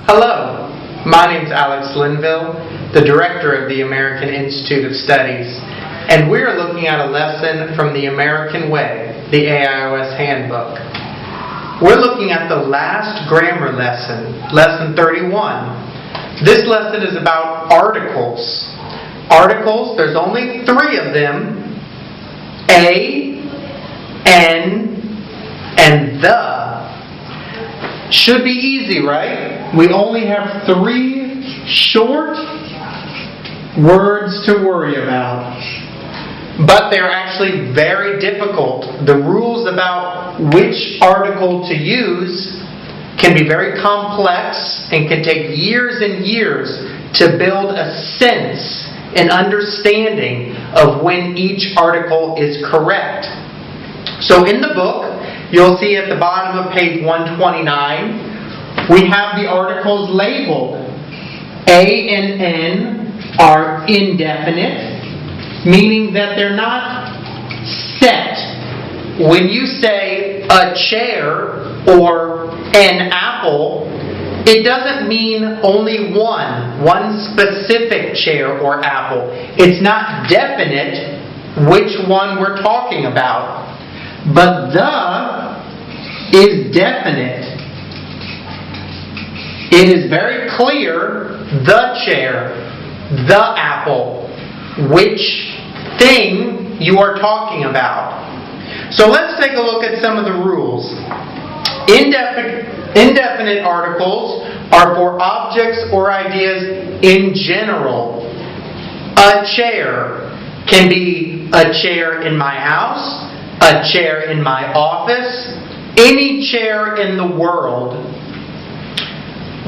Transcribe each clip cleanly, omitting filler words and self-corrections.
Hello, my name is Alex Linville, the Director of the American Institute of Studies, and we're looking at a lesson from the American Way, the AIOS Handbook. We're looking at the last grammar lesson, Lesson 31. This lesson is about articles. Articles, there's only 3 of them, a, n, and the. Should be easy, right? We only have 3 short words to worry about. But they're actually very difficult. The rules about which article to use can be very complex and can take years and years to build a sense and understanding of when each article is correct. So in the book, you'll see at the bottom of page 129, we have the articles labeled. A and N are indefinite, meaning that they're not set. When you say a chair or an apple, it doesn't mean only one specific chair or apple. It's not definite which one we're talking about. But the is definite. It is very clear, the chair, the apple, which thing you are talking about. So let's take a look at some of the rules. Indefinite articles are for objects or ideas in general. A chair can be a chair in my house, a chair in my office, any chair in the world.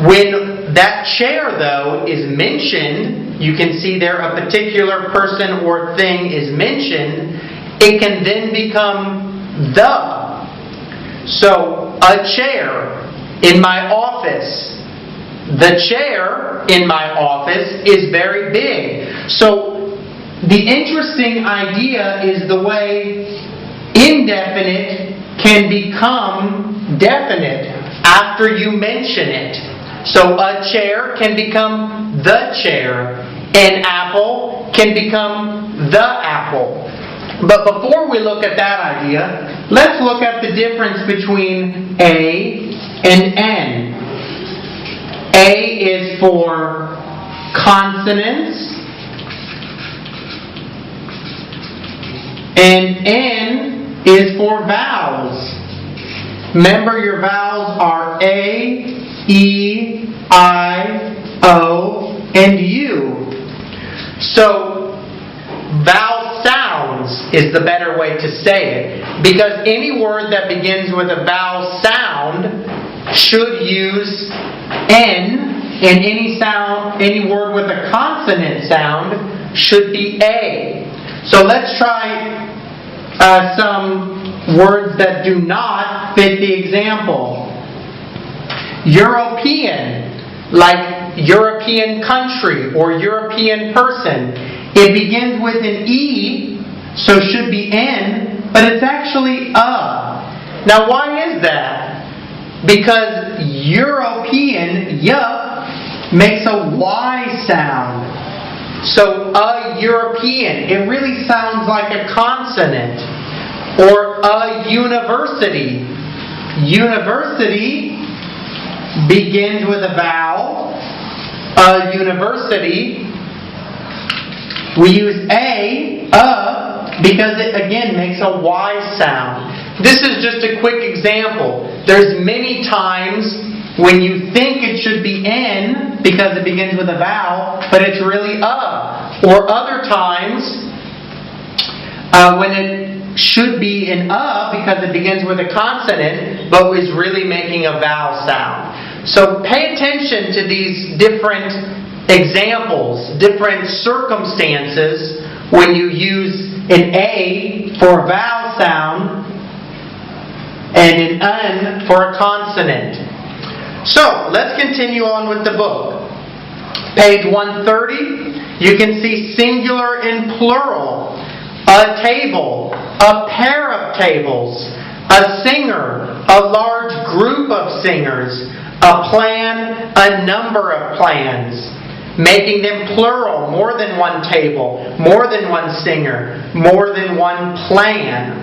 When that chair, though, is mentioned, you can see there a particular person or thing is mentioned, it can then become the. So, a chair in my office. The chair in my office is very big. So, the interesting idea is the way indefinite can become definite after you mention it. So a chair can become the chair. An apple can become the apple. But before we look at that idea, let's look at the difference between A and N. A is for consonants, and N is for vowels. Remember, your vowels are A, E, I, O, and U. So, vowel sounds is the better way to say it, because any word that begins with a vowel sound should use N, and any word with a consonant sound should be A. So let's try some words that do not fit the example. European, like European country or European person. It begins with an E, so should be N, but it's actually A. Now why is that? Because European, Y, makes a Y sound. So a European, it really sounds like a consonant. Or a university. University begins with a vowel. A university. We use a, because it again makes a Y sound. This is just a quick example. There's many times when you think it should be N because it begins with a vowel, but it's really a. Or other times when it should be an because it begins with a consonant, but is really making a vowel sound. So pay attention to these different examples, different circumstances when you use an A for a vowel sound and an N for a consonant. So, let's continue on with the book. Page 130, you can see singular and plural. A table, a pair of tables, a singer, a large group of singers, a plan, a number of plans, making them plural, more than one table, more than one singer, more than one plan.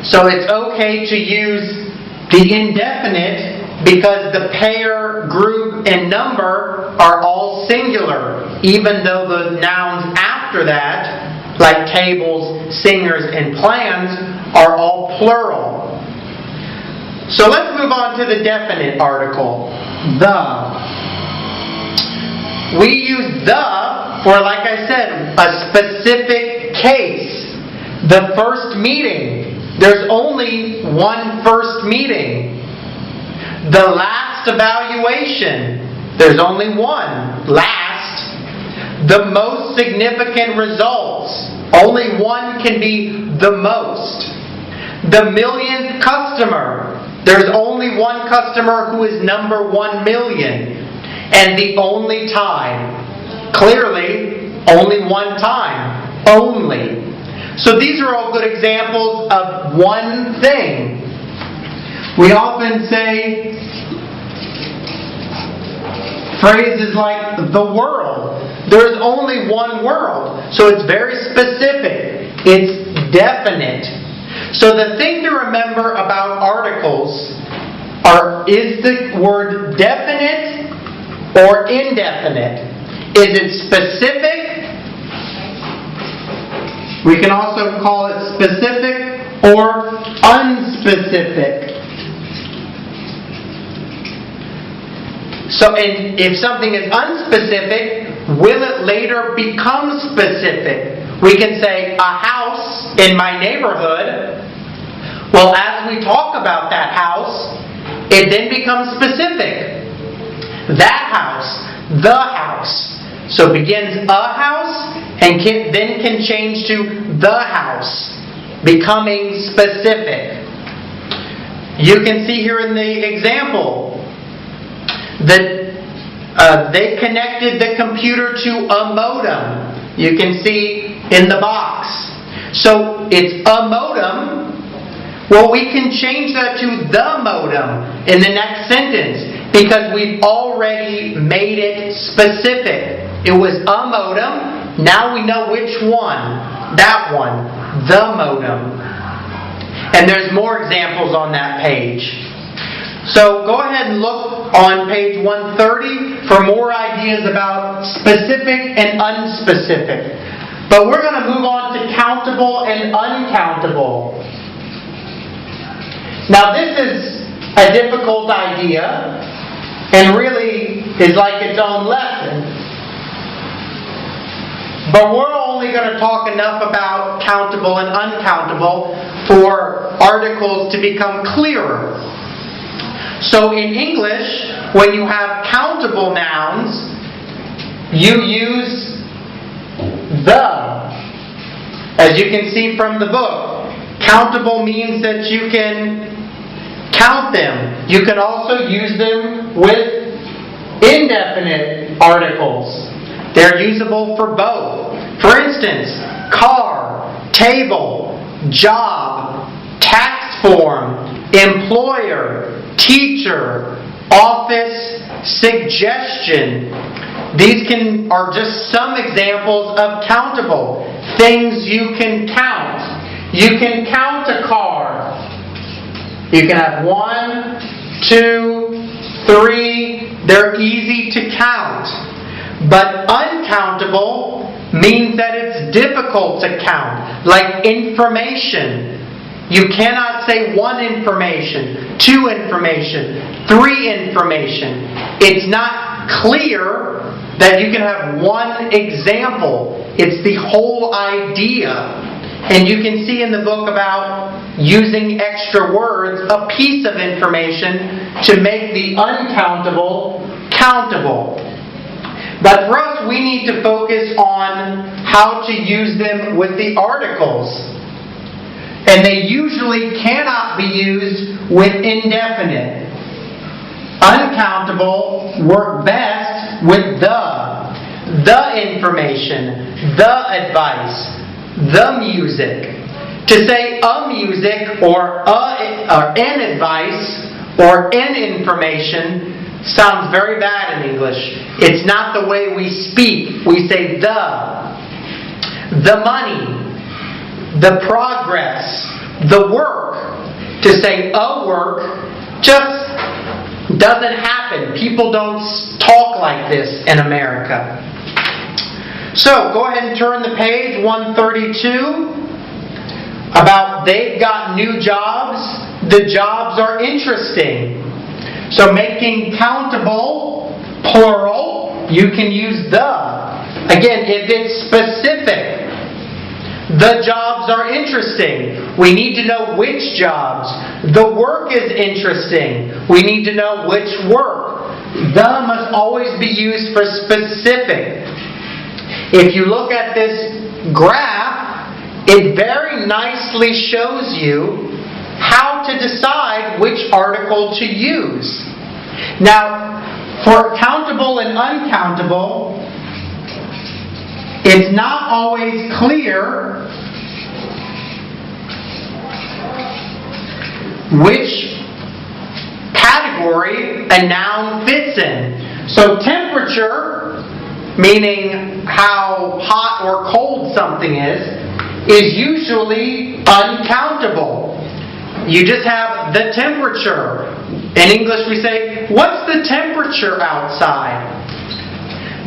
So it's okay to use the indefinite because the pair, group, and number are all singular, even though the nouns after that, like tables, singers, and plans, are all plural. So let's move on to the definite article, the. We use the for, like I said, a specific case. The first meeting. There's only one first meeting. The last evaluation. There's only one. Last. The most significant results. Only one can be the most. The millionth customer. There's only one customer who is number 1 million. And the only time. Clearly, only one time. Only. So these are all good examples of one thing. We often say phrases like the world. There's only one world. So it's very specific. It's definite. So the thing to remember about articles is the word definite or indefinite. Is it specific? We can also call it specific or unspecific. So if something is unspecific, will it later become specific? We can say a house in my neighborhood. Well, as we talk about that house, it then becomes specific. That house, the house. So it begins a house and then can change to the house, becoming specific. You can see here in the example that they connected the computer to a modem. You can see in the box. So it's a modem. Well, we can change that to the modem in the next sentence because we've already made it specific. It was a modem. Now we know which one. That one. The modem. And there's more examples on that page. So go ahead and look on page 130 for more ideas about specific and unspecific. But we're going to move on to countable and uncountable. Now this is a difficult idea and really is like its own lesson. But we're only going to talk enough about countable and uncountable for articles to become clearer. So in English, when you have countable nouns, you use the. As you can see from the book, countable means that you can count them. You can also use them with indefinite articles. They're usable for both. For instance, car, table, job, tax form, employer, teacher, office, suggestion. These are just some examples of countable. Things you can count. You can count a car. You can have 1, 2, 3. They're easy to count. But uncountable means that it's difficult to count. Like information. You cannot say 1 information, 2 information, 3 information. It's not clear that you can have 1 example. It's the whole idea. And you can see in the book about using extra words, a piece of information to make the uncountable countable. But for us, we need to focus on how to use them with the articles. And they usually cannot be used with indefinite. Uncountable work best with the information, the advice, the music. To say a music or an advice or in information sounds very bad in English. It's not the way we speak. We say the money, the progress, the work. To say a work just doesn't happen. People don't talk like this in America. So, go ahead and turn the page, 132. About they've got new jobs. The jobs are interesting. So, making countable, plural, you can use the. Again, if it's specific. The jobs are interesting. We need to know which jobs. The work is interesting. We need to know which work. The must always be used for specific. If you look at this graph, it very nicely shows you how to decide which article to use. Now, for countable and uncountable, it's not always clear which category a noun fits in. So temperature, meaning how hot or cold something is usually uncountable. You just have the temperature. In English we say, what's the temperature outside?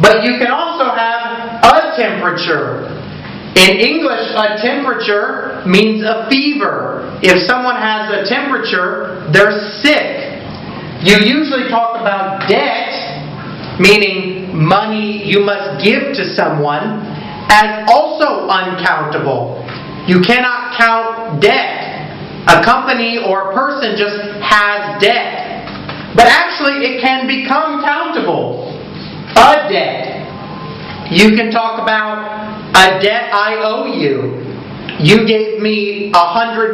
But you can also have a temperature. In English, a temperature means a fever. If someone has a temperature, they're sick. You usually talk about debt, meaning money you must give to someone, as also uncountable. You cannot count debt. A company or a person just has debt. But actually, it can become countable. A debt. You can talk about a debt I owe you. You gave me $100.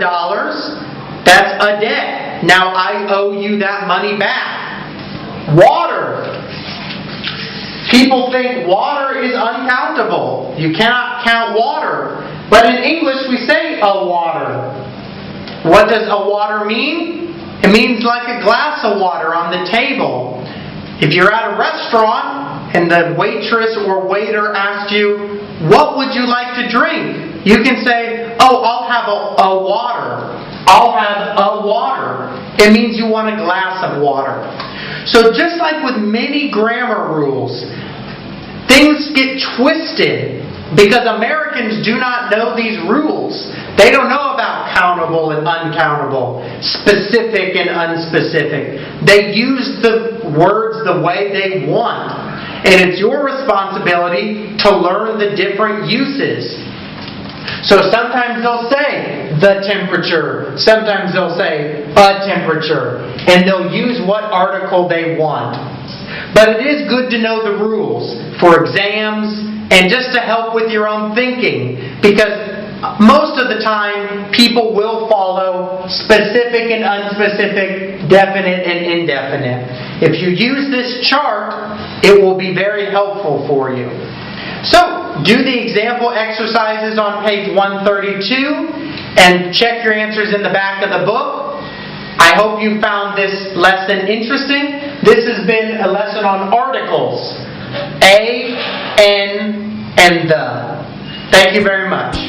That's a debt. Now I owe you that money back. Water. People think water is uncountable. You cannot count water. But in English we say a water. What does a water mean? It means like a glass of water on the table. If you're at a restaurant and the waitress or waiter asks you, what would you like to drink? You can say, oh, I'll have a water. I'll have a water. It means you want a glass of water. So just like with many grammar rules, things get twisted because Americans do not know these rules. They don't know about countable and uncountable, specific and unspecific. They use the words the way they want. And it's your responsibility to learn the different uses. So sometimes they'll say the temperature. Sometimes they'll say a temperature. And they'll use what article they want. But it is good to know the rules for exams and just to help with your own thinking. Because most of the time, people will follow specific and unspecific, definite and indefinite. If you use this chart, it will be very helpful for you. So, do the example exercises on page 132 and check your answers in the back of the book. I hope you found this lesson interesting. This has been a lesson on articles. A, N, and the. Thank you very much.